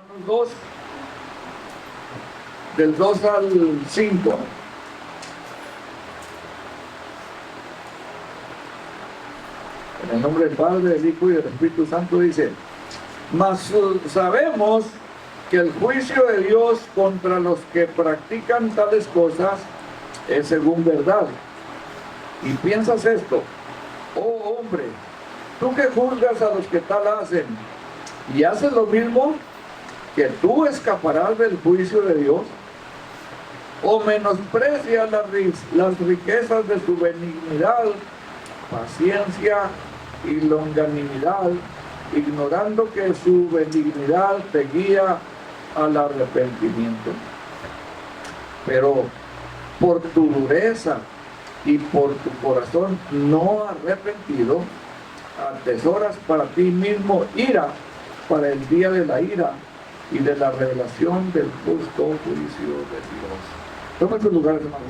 Romanos 2, del 2 al 5. En el nombre del Padre, del Hijo y del Espíritu Santo dice: mas sabemos que el juicio de Dios contra los que practican tales cosas es según verdad. Y piensas esto: oh hombre, tú que juzgas a los que tal hacen y haces lo mismo, que tú escaparás del juicio de Dios, o menosprecias las riquezas de su benignidad, paciencia y longanimidad, ignorando que su benignidad te guía al arrepentimiento. Pero por tu dureza y por tu corazón no arrepentido, atesoras para ti mismo ira para el día de la ira y de la revelación del justo juicio de Dios. Toma tus lugares, hermano.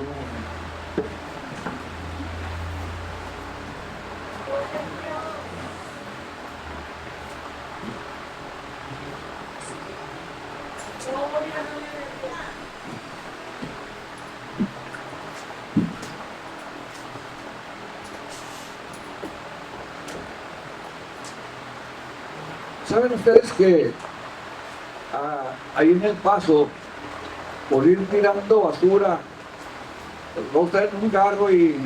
¿Saben ustedes que ahí en El Paso, por ir tirando basura, va usted en un carro y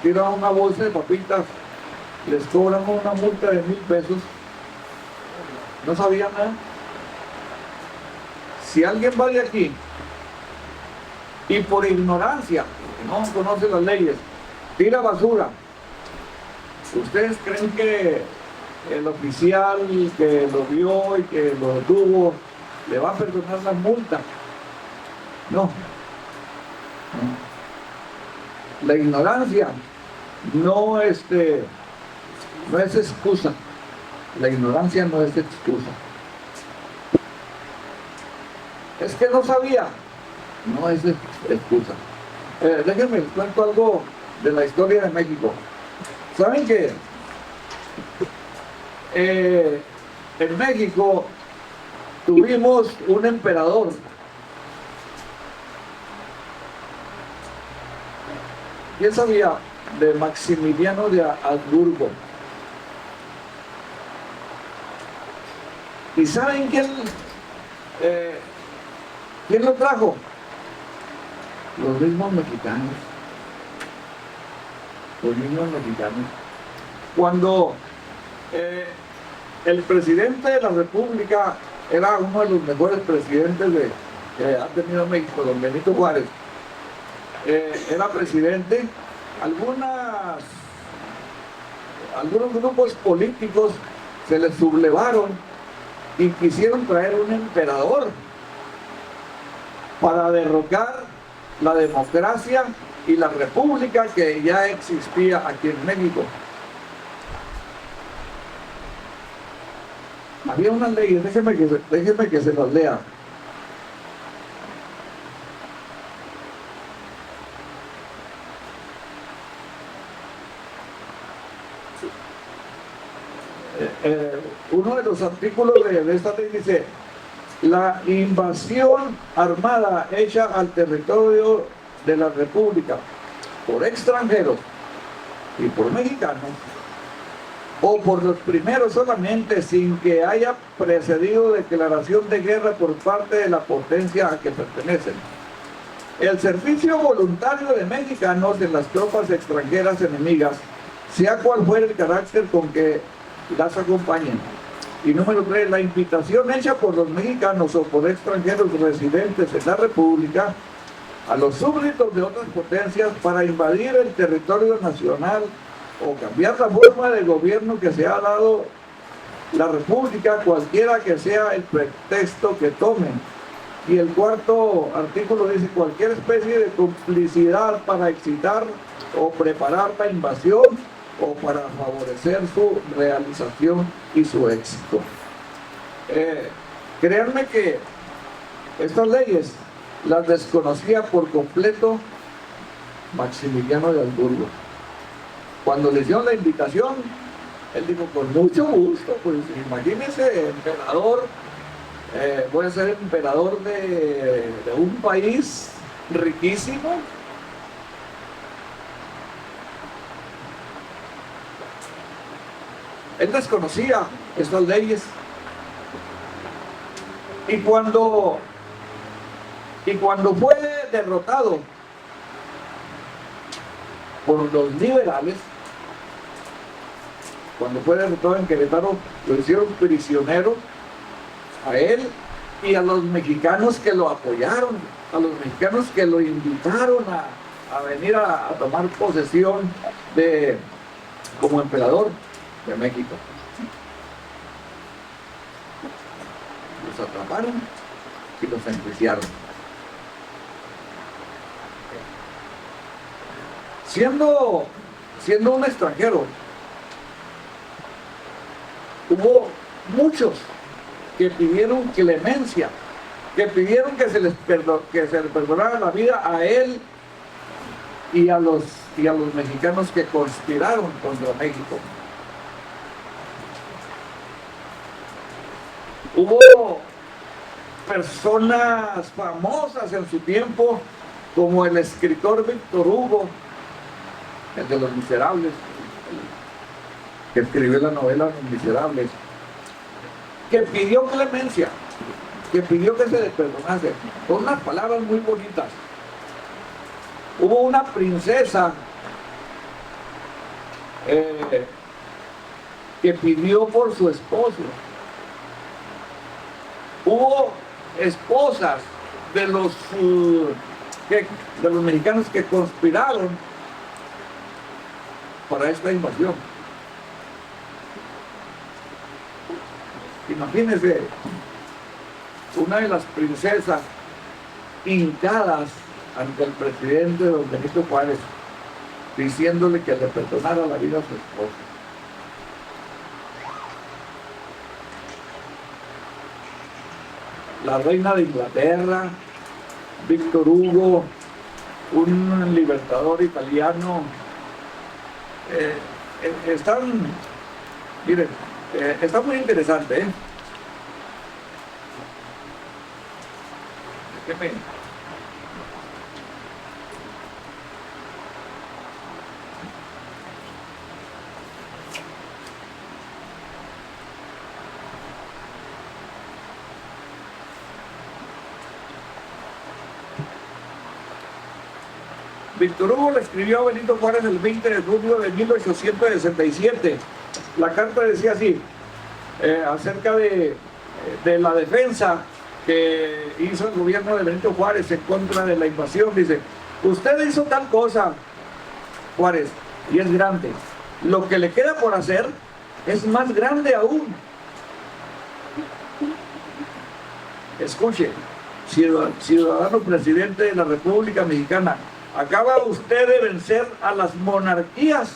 tira una bolsa de papitas, les cobran una multa de 1,000 pesos? ¿No sabían nada? Si alguien va de aquí y por ignorancia, no conoce las leyes, tira basura, ¿ustedes creen que el oficial que lo vio y que lo detuvo le va a perdonar la multa? No. La ignorancia no es excusa. La ignorancia no es excusa. Es que no sabía. No es excusa. Déjenme les cuento algo de la historia de México. ¿Saben que en México tuvimos un emperador? ¿Quién sabía de Maximiliano de Habsburgo? ¿Y saben quién lo trajo? Los mismos mexicanos. Los mismos mexicanos. Cuando el presidente de la República era uno de los mejores presidentes que ha tenido México, don Benito Juárez, era presidente, algunos grupos políticos se les sublevaron y quisieron traer un emperador para derrocar la democracia y la república que ya existía aquí en México. Había unas leyes, déjenme que se las lea. Uno de los artículos de esta ley dice: la invasión armada hecha al territorio de la República por extranjeros y por mexicanos, o por los primeros solamente, sin que haya precedido declaración de guerra por parte de la potencia a que pertenecen. El servicio voluntario de mexicanos en las tropas extranjeras enemigas, sea cual fuera el carácter con que las acompañen. Y número 3, la invitación hecha por los mexicanos o por extranjeros residentes en la República a los súbditos de otras potencias para invadir el territorio nacional o cambiar la forma de gobierno que se ha dado la República, cualquiera que sea el pretexto que tomen. Y el cuarto artículo dice: cualquier especie de complicidad para excitar o preparar la invasión o para favorecer su realización y su éxito. Créanme que estas leyes las desconocía por completo Maximiliano de Habsburgo. Cuando le hicieron la invitación, él dijo: con mucho gusto, pues imagínense, emperador voy a ser emperador de un país riquísimo. Él desconocía estas leyes. Y cuando fue derrotado por los liberales, cuando fue derrotado en Querétaro, lo hicieron prisionero a él y a los mexicanos que lo apoyaron, a los mexicanos que lo invitaron a venir a tomar posesión como emperador de México. Los atraparon y los enjuiciaron. Siendo un extranjero, hubo muchos que pidieron clemencia, que pidieron que se les perdonara la vida a él y a los mexicanos que conspiraron contra México. Hubo personas famosas en su tiempo, como el escritor Víctor Hugo, el de Los Miserables, que escribió la novela Los Miserables, que pidió clemencia, que pidió que se le perdonase, con unas palabras muy bonitas. Hubo una princesa que pidió por su esposo. Hubo esposas de los mexicanos que conspiraron para esta invasión. Imagínense, una de las princesas hincadas ante el presidente don Benito Juárez, diciéndole que le perdonara la vida a su esposo. La reina de Inglaterra, Víctor Hugo, un libertador italiano, miren, está muy interesante, ¿eh? Víctor Hugo le escribió a Benito Juárez el 20 de junio de 1867. La carta decía así, acerca de la defensa que hizo el gobierno de Benito Juárez en contra de la invasión. Dice: usted hizo tal cosa, Juárez, y es grande. Lo que le queda por hacer es más grande aún. Escuche, ciudadano presidente de la República Mexicana, acaba usted de vencer a las monarquías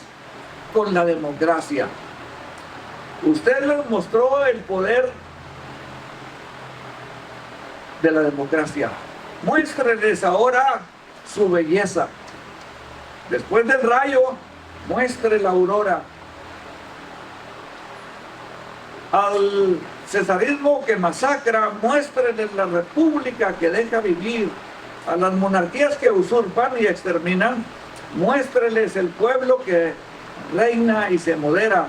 con la democracia. Usted les mostró el poder de la democracia. Muéstreles ahora su belleza. Después del rayo, muestre la aurora. Al cesarismo que masacra, muéstreles la república que deja vivir. A las monarquías que usurpan y exterminan, muéstreles el pueblo que reina y se modera.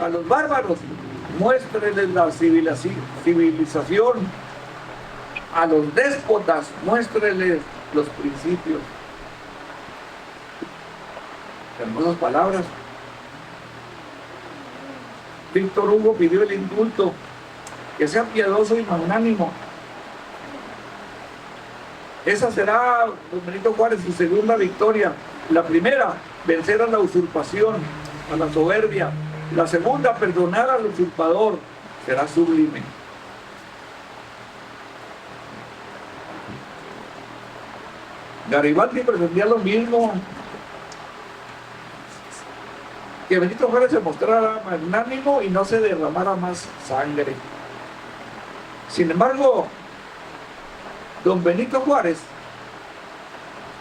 A los bárbaros, muéstreles la civilización. A los déspotas, muéstreles los principios. Hermosas palabras. Víctor Hugo pidió el indulto, que sea piadoso y magnánimo. Esa será, don Benito Juárez, su segunda victoria. La primera, vencer a la usurpación, a la soberbia. La segunda, perdonar al usurpador. Será sublime. Garibaldi pretendía lo mismo, que Benito Juárez se mostrara magnánimo y no se derramara más sangre. Sin embargo, don Benito Juárez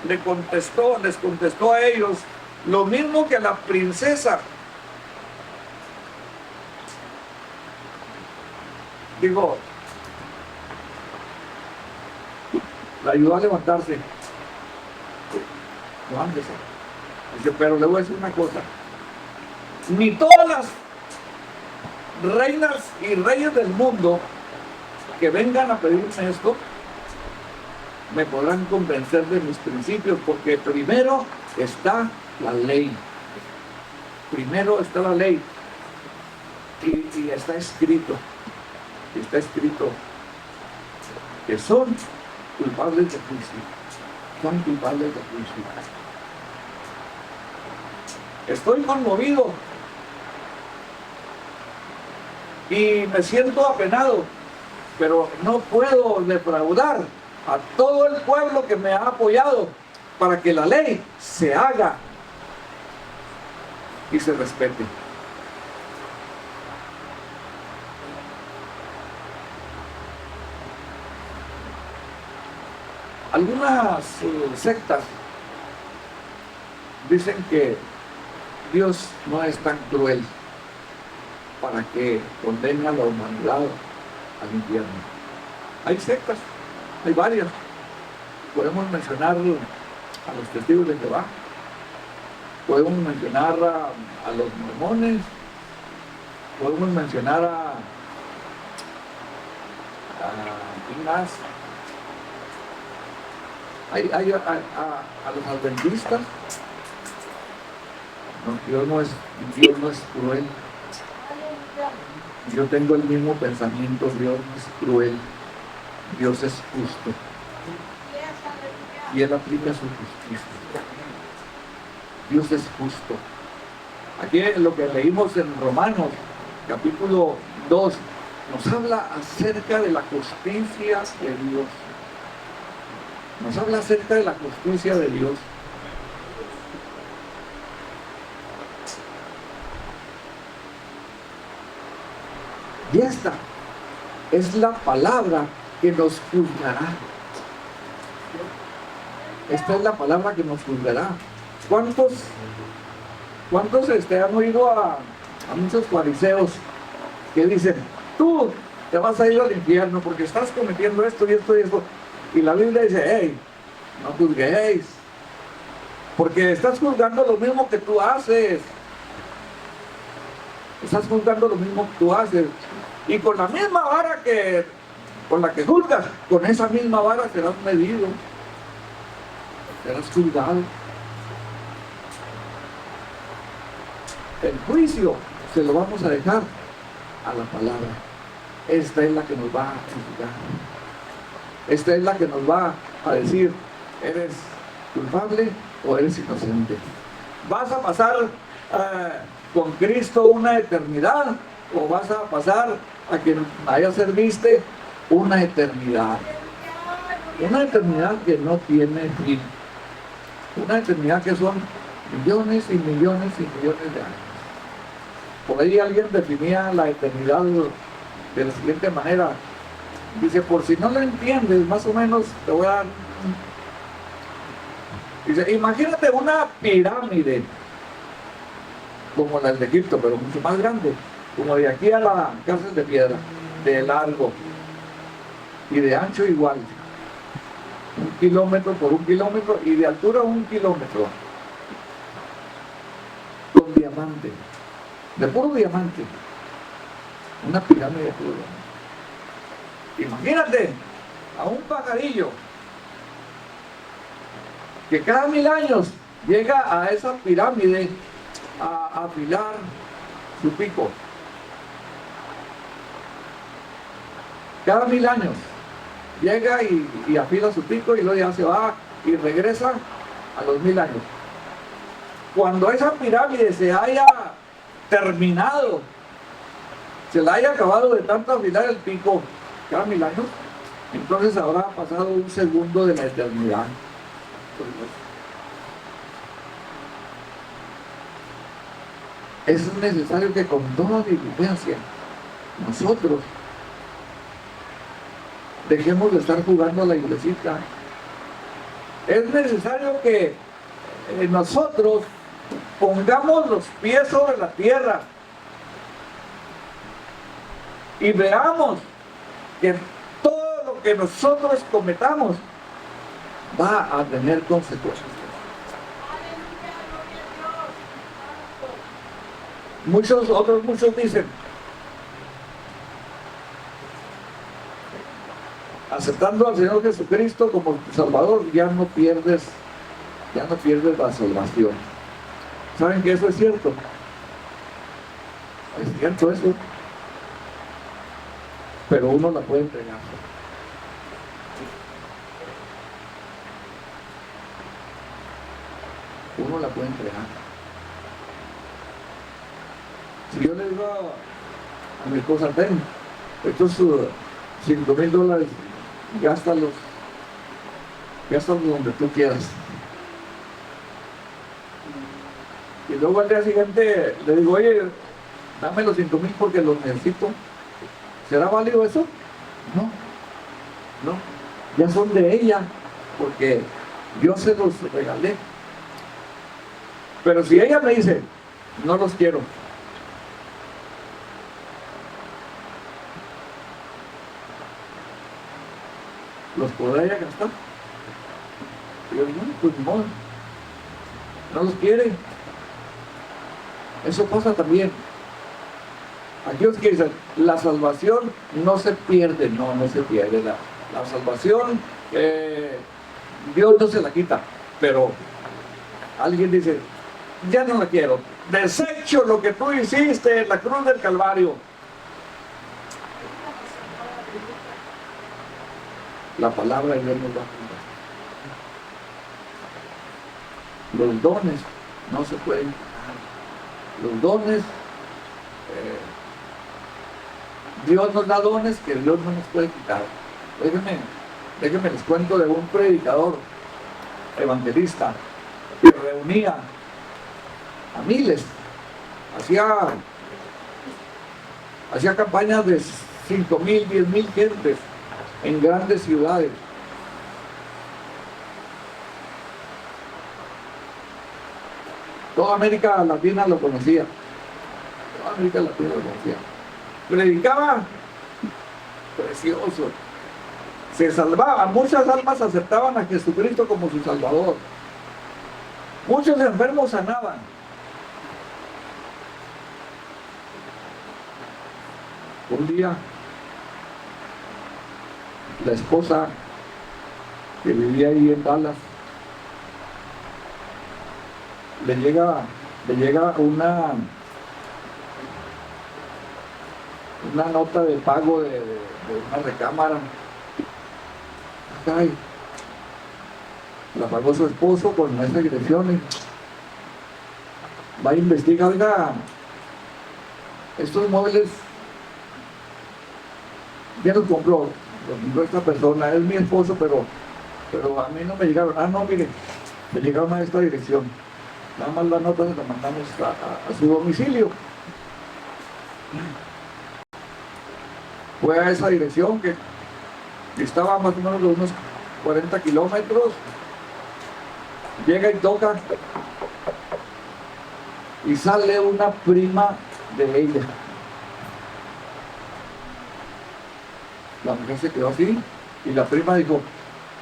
les contestó a ellos lo mismo que a la princesa. Digo, la ayudó a levantarse. Levántese. Dice, pero le voy a decir una cosa. Ni todas las reinas y reyes del mundo que vengan a pedirme esto me podrán convencer de mis principios, porque primero está la ley. Primero está la ley. Y está escrito que son culpables de juicio. Son culpables de juicio. Estoy conmovido y me siento apenado, pero no puedo defraudar a todo el pueblo que me ha apoyado para que la ley se haga y se respete. Algunas sectas dicen que Dios no es tan cruel para que condene a la humanidad al infierno. Hay sectas, hay varias. Podemos mencionar a los testigos de Jehová, podemos mencionar a los mormones, podemos mencionar a ¿quién más? Hay a los adventistas. No, Dios no es cruel. Yo tengo el mismo pensamiento. Dios no es cruel. Dios es justo. Y Él aplica su justicia. Dios es justo. Aquí en lo que leímos en Romanos, capítulo 2, nos habla acerca de la justicia de Dios. Nos habla acerca de la justicia de Dios. Y esta es la palabra que nos juzgará. Esta es la palabra que nos juzgará. ¿Cuántos han oído a muchos fariseos que dicen, tú te vas a ir al infierno porque estás cometiendo esto y esto y esto? Y la Biblia dice, hey, no juzguéis, porque estás juzgando lo mismo que tú haces. Estás juzgando lo mismo que tú haces. Y con la misma vara con la que juzgas, con esa misma vara serás medido, serás juzgado. El juicio se lo vamos a dejar a la palabra. Esta es la que nos va a juzgar. Esta es la que nos va a decir, ¿eres culpable o eres inocente? ¿Vas a pasar con Cristo una eternidad o vas a pasar a que vaya a serviste una eternidad? Una eternidad que no tiene fin. Una eternidad que son millones y millones y millones de años. Por ahí alguien definía la eternidad de la siguiente manera. Dice, por si no lo entiendes, más o menos te voy a dar. Dice, imagínate una pirámide como la de Egipto, pero mucho más grande, como de aquí a la cárcel de piedra, de largo y de ancho igual, 1 kilómetro por 1 kilómetro y de altura 1 kilómetro, con diamante, de puro diamante, una pirámide de puro diamante. Imagínate a un pajarillo que cada 1000 años llega a esa pirámide a afilar su pico. Cada 1000 años llega y afila su pico y luego ya se va y regresa a los 1000 años. Cuando esa pirámide se haya terminado, se la haya acabado de tanto afilar el pico cada 1000 años, entonces habrá pasado 1 segundo de la eternidad. Es necesario que con toda diligencia nosotros dejemos de estar jugando a la iglesita. Es necesario que nosotros pongamos los pies sobre la tierra y veamos que todo lo que nosotros cometamos va a tener consecuencias. Muchos dicen, aceptando al Señor Jesucristo como tu Salvador, ya no pierdes la salvación. ¿Saben que eso es cierto? Es cierto eso. Pero uno la puede entregar. Uno la puede entregar. Si yo le digo a mi esposa, ten, estos $5,000, gástalos donde tú quieras. Y luego al día siguiente le digo, oye, dame los 5,000 porque los necesito. ¿Será válido eso? No, ya son de ella, porque yo se los regalé. Pero si ella me dice, no los quiero, ¿los podrá ella gastar? Y yo digo, pues no los quiere. Eso pasa también. Aquellos que dicen, la salvación no se pierde. No se pierde. La salvación, Dios no se la quita. Pero alguien dice, ya no la quiero. Desecho lo que tú hiciste en la cruz del Calvario. La palabra de Dios nos va a cuidar. Los dones no se pueden quitar. Los dones, Dios nos da dones que Dios no nos puede quitar. Déjenme les cuento de un predicador evangelista que reunía a miles, hacía campañas de 5,000, 10,000 gentes en grandes ciudades. Toda América Latina lo conocía. Predicaba precioso. Se salvaba. Muchas almas aceptaban a Jesucristo como su Salvador. Muchos enfermos sanaban. Un día, la esposa que vivía ahí en Dallas, le llega una nota de pago de una recámara. Ay, la pagó su esposo con nuestras direcciones. Va a investigar, oiga, estos muebles, ya los compró esta persona, es mi esposo, pero a mí no me llegaron. No, mire, me llegaron a esta dirección. Nada más la nota se la mandamos a su domicilio. Fue a esa dirección que estaba más o menos de unos 40 kilómetros. Llega y toca y sale una prima de ella. La mujer se quedó así y la prima dijo,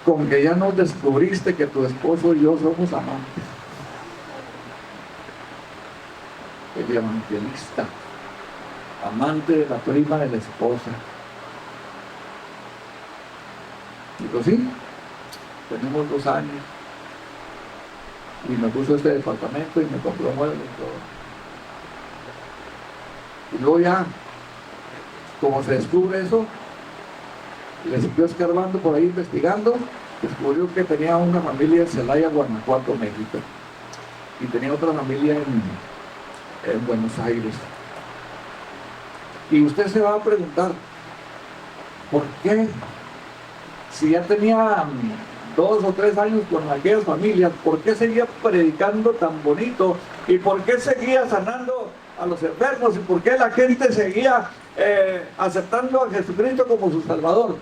con que ya nos descubriste que tu esposo y yo somos amantes. El evangelista, amante de la prima de la esposa. Digo, sí, tenemos 2 años. Y me puso este departamento y me compró muebles y todo. Y luego ya, como se descubre eso, le siguió escarbando por ahí, investigando, descubrió que tenía una familia en Celaya, Guanajuato, México. Y tenía otra familia en Buenos Aires. Y usted se va a preguntar, ¿por qué? Si ya tenía 2 o 3 años con aquellas familias, ¿por qué seguía predicando tan bonito? ¿Y por qué seguía sanando a los enfermos? ¿Y por qué la gente seguía aceptando a Jesucristo como su Salvador?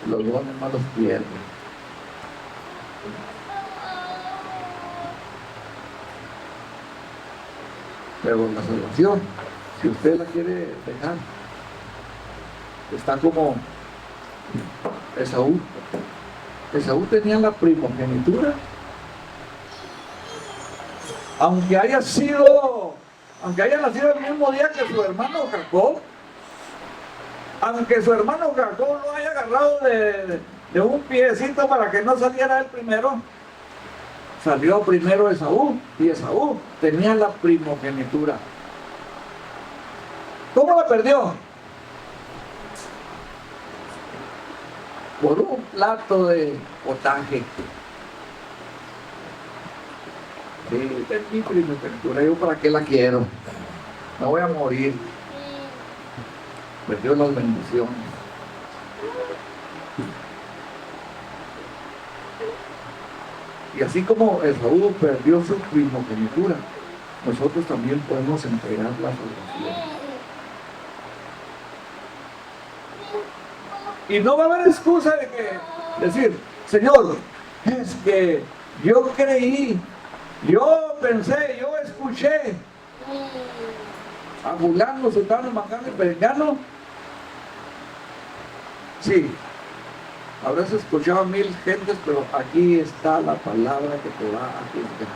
Los dones no los pierden. Pero la salvación, si usted la quiere dejar, está como Esaú. Esaú tenía la primogenitura. Aunque haya nacido el mismo día que su hermano Jacob, aunque su hermano Jacob lo haya agarrado de un piecito para que no saliera él primero, salió primero Esaú, y Esaú tenía la primogenitura. ¿Cómo la perdió? Por un plato de potaje. Sí, es mi primogenitura, ¿yo para qué la quiero? Me voy a morir. Perdió las bendiciones. Y así como Esaú perdió su primogenitura, nosotros también podemos entregar la salvación. Y no va a haber excusa de que decir, Señor, es que yo creí, yo pensé, yo escuché a fulano, sultano, mangano y perengano. Sí, habrás escuchado a 1000 gentes, pero aquí está la palabra que te va a juzgar.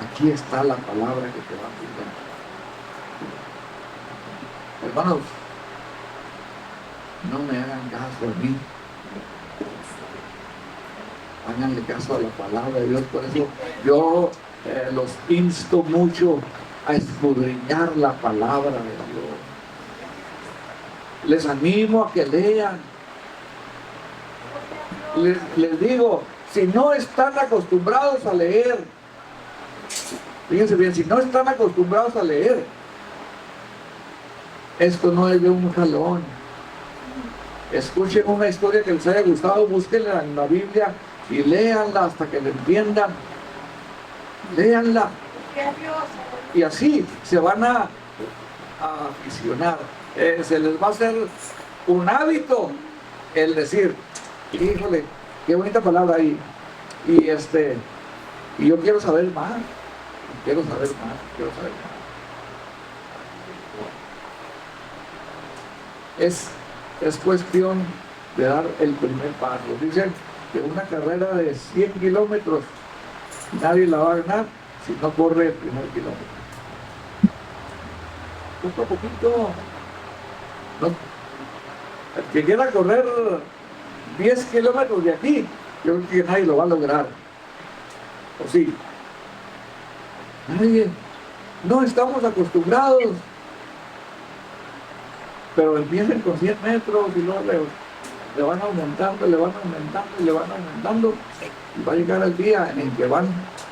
Aquí está la palabra que te va a juzgar. Hermanos, no me hagan caso a mí. Háganle caso a la palabra de Dios. Por eso yo los insto mucho a escudriñar la palabra de Dios. Les animo a que lean. Les digo, si no están acostumbrados a leer, fíjense bien, si no están acostumbrados a leer, esto no es de un jalón. Escuchen una historia que les haya gustado, búsquenla en la Biblia y léanla hasta que la entiendan. Léanla. Y así se van a aficionar. Se les va a hacer un hábito el decir, híjole, qué bonita palabra ahí. Y yo quiero saber más. Quiero saber más. Es cuestión de dar el primer paso. Dicen que una carrera de 100 kilómetros nadie la va a ganar si no corre el primer kilómetro. Poco a poquito. No. El que quiera correr 10 kilómetros de aquí, yo creo que nadie lo va a lograr. ¿O sí? Nadie. No estamos acostumbrados. Pero empiecen con 100 metros y luego le van aumentando, le van aumentando, y va a llegar el día en el que van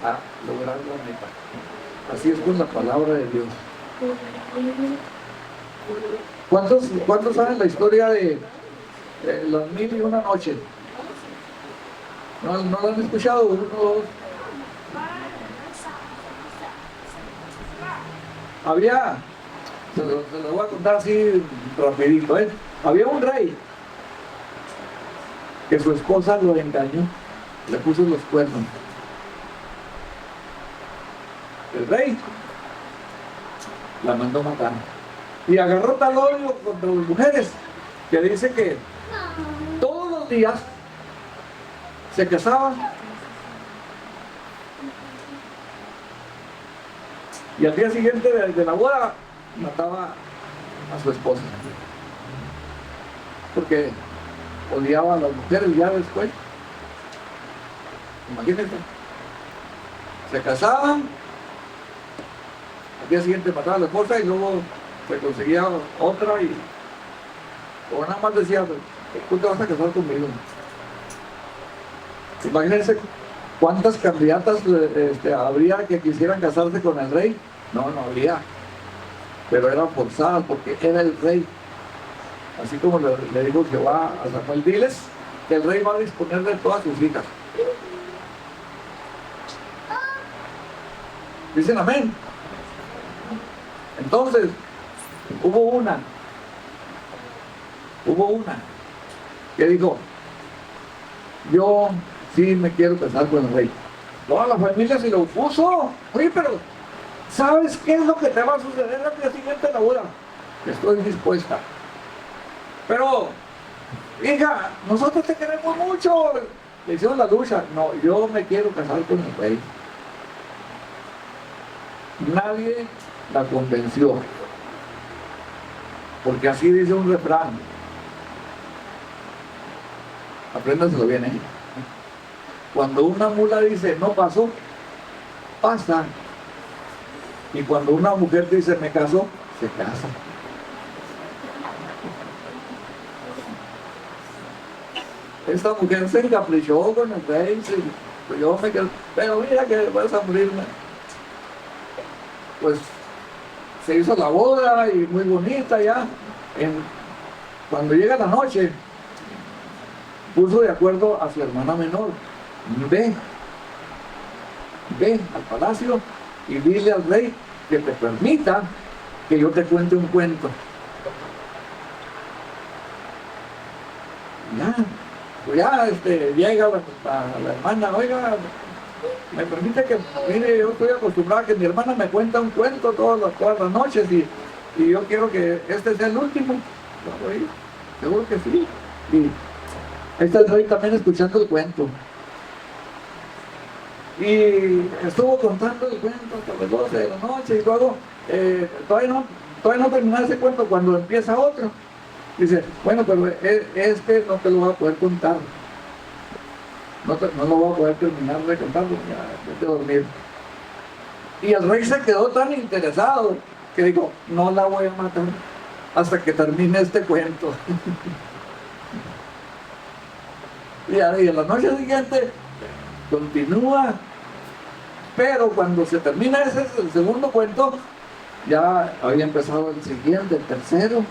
a lograr la meta. Así es con la palabra de Dios. ¿Cuántos saben la historia de las 1001 noches? ¿No la han escuchado? Uno, dos. Había, se lo voy a contar así rapidito, había un rey que su esposa lo engañó, le puso los cuernos. El rey la mandó matar y agarró tal odio contra las mujeres que dice que todos los días se casaban y al día siguiente de la boda mataba a su esposa porque odiaba a las mujeres. Ya después, imagínense, se casaban, al día siguiente mataba a la esposa y luego se conseguía otra o nada más decía, tú te vas a casar conmigo. Imagínense cuántas candidatas habría que quisieran casarse con el rey. No habría, pero eran forzadas porque era el rey. Así como le dijo Jehová a Samuel, diles que el rey va a disponer de todas sus hijas. Dicen amén. Entonces, hubo una que dijo, yo sí me quiero casar con el rey. Toda la familia se lo opuso. Oye, pero ¿sabes qué es lo que te va a suceder al día siguiente de la boda? Estoy dispuesta. Pero hija, nosotros te queremos mucho. Le hicieron la lucha. No, yo me quiero casar con el rey. Nadie la convenció. Porque así dice un refrán. Apréndaselo bien, ¿eh? Cuando una mula dice no pasó, pasa. Y cuando una mujer dice me casó, se casa. Esta mujer se encaprichó con el rey, yo me quedo, pero mira que vas a morirme. Pues se hizo la boda y muy bonita ya. Cuando llega la noche, puso de acuerdo a su hermana menor. Ve al palacio y dile al rey que te permita que yo te cuente un cuento. Ya, pues ya llega la hermana, oiga, me permite que, mire, yo estoy acostumbrada a que mi hermana me cuenta un cuento todas las noches y yo quiero que este sea el último. Oye, seguro que sí. Y ahí está el rey también escuchando el cuento. Y estuvo contando el cuento hasta las 12 de la noche y luego todavía no termina ese cuento cuando empieza otro. Dice, bueno, pero este no te lo voy a poder contar. No lo voy a poder terminar de contar, ya vete a dormir. Y el rey se quedó tan interesado que dijo, no la voy a matar hasta que termine este cuento. Y en la noche siguiente continúa, pero cuando se termina ese el segundo cuento, ya había empezado el siguiente, el tercero.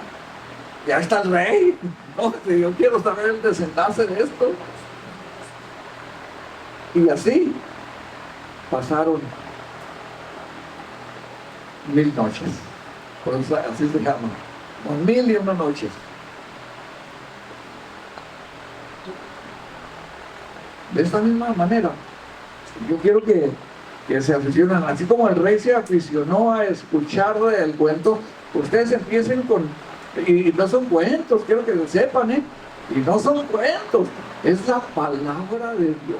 Ya está el rey. No, yo quiero saber el desenlace de esto. Y así pasaron 1000 noches. Por eso así se llama. 1001 noches. De esta misma manera, yo quiero que se aficionen, así como el rey se aficionó a escuchar el cuento, ustedes empiecen y no son cuentos, quiero que lo sepan, y no son cuentos, es la palabra de Dios.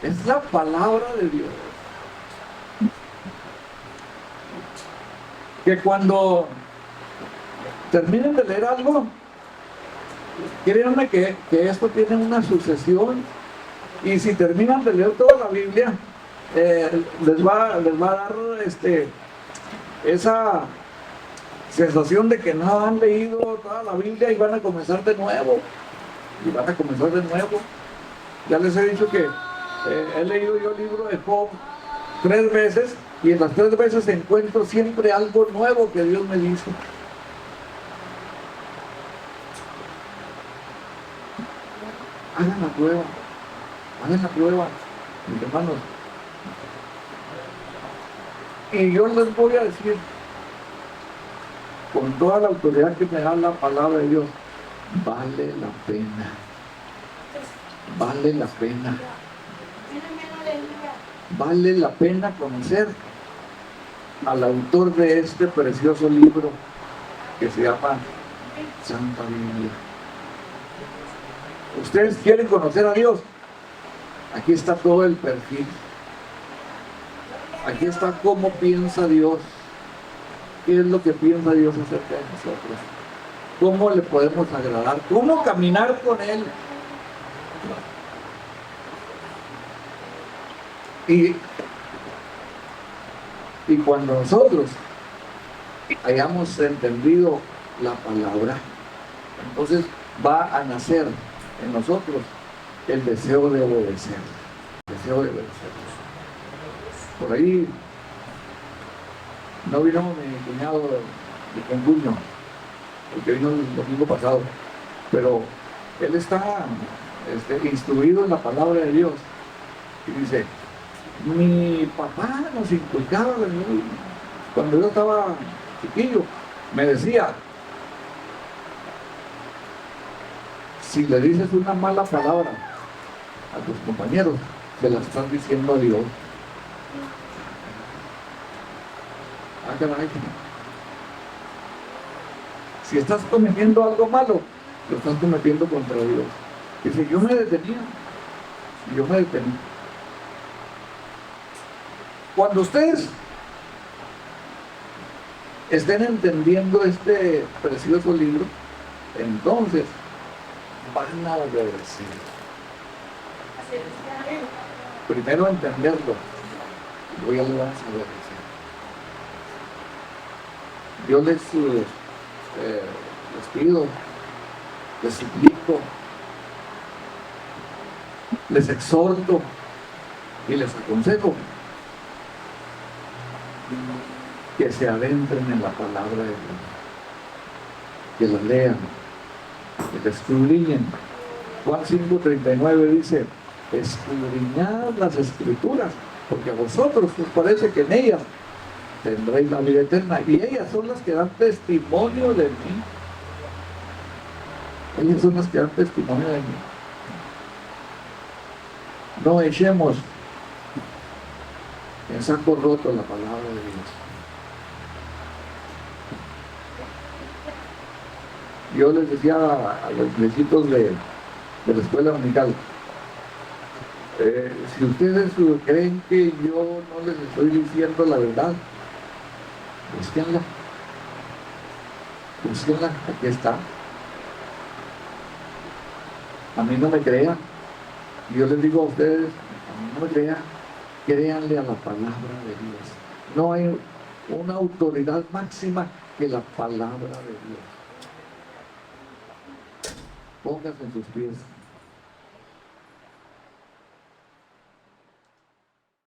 Es la palabra de Dios. Que cuando terminen de leer algo, créanme que esto tiene una sucesión, y si terminan de leer toda la Biblia, les va a dar esa sensación de que no han leído toda la Biblia y van a comenzar de nuevo. Ya les he dicho que he leído yo el libro de Job 3 veces, y en las 3 veces encuentro siempre algo nuevo que Dios me dice. Hagan la prueba, mis hermanos. Y yo les voy a decir, con toda la autoridad que me da la palabra de Dios, vale la pena. Vale la pena. Vale la pena conocer al autor de este precioso libro que se llama Santa Biblia. ¿Ustedes quieren conocer a Dios? Aquí está todo el perfil. Aquí está cómo piensa Dios. ¿Qué es lo que piensa Dios acerca de nosotros? ¿Cómo le podemos agradar? ¿Cómo caminar con Él? Y cuando nosotros hayamos entendido la palabra, entonces va a nacer en nosotros el deseo de obedecer. Por ahí no vino mi cuñado de concuño, el que vino el domingo pasado, pero él está instruido en la palabra de Dios, y dice, mi papá nos inculcaba, cuando yo estaba chiquillo, me decía, si le dices una mala palabra a tus compañeros, se la estás diciendo a Dios. Ah, caray. Si estás cometiendo algo malo, lo están cometiendo contra Dios. Dice, yo me detenía. Y yo me detenía. Cuando ustedes estén entendiendo este precioso libro, entonces van a obedecer. Primero entenderlo, y luego ya lo vamos a obedecer. Yo les pido, les suplico, les exhorto y les aconsejo que se adentren en la palabra de Dios, que la lean, que la escudriñen. Juan 5:39 dice, escudriñad las escrituras, porque a vosotros os parece que en ellas tendréis la vida eterna, y ellas son las que dan testimonio de mí. Ellas son las que dan testimonio de mí. No echemos en saco roto la palabra de Dios. Yo les decía a los viejitos de la escuela dominical, si ustedes creen que yo no les estoy diciendo la verdad, búsquenla, aquí está. A mí no me crean. Y yo les digo a ustedes, a mí no me crean, créanle a la palabra de Dios. No hay una autoridad máxima que la palabra de Dios. Pónganse en sus pies.